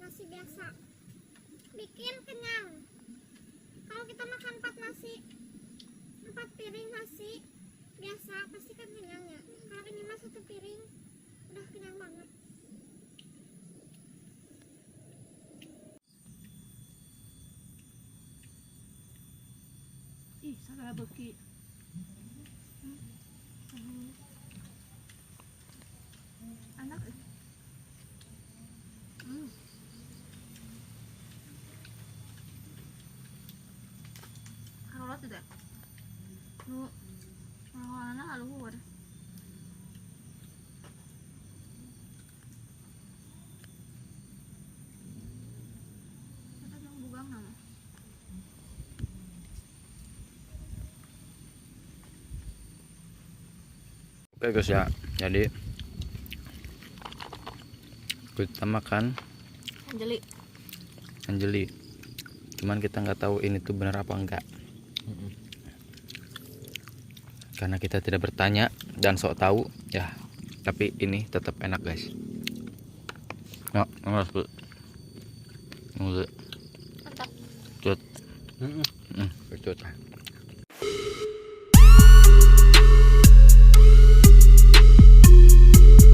nasi biasa. Bikin kenyang. Kalau kita makan 4 piring nasi biasa pasti kan kenyang ya. Kalau ini mah 1 piring udah kenyang banget. Ih, salah beki. Anak. Kalau tidak, lu anak lalu keluar. Kita jangan bugang nama. Oke guys ya, jadi kita makan anjeli, cuman kita nggak tahu ini tuh benar apa enggak, karena kita tidak bertanya dan sok tahu ya. Tapi ini tetap enak guys. Ya, enak tuh. Mantap. Cut. Cut.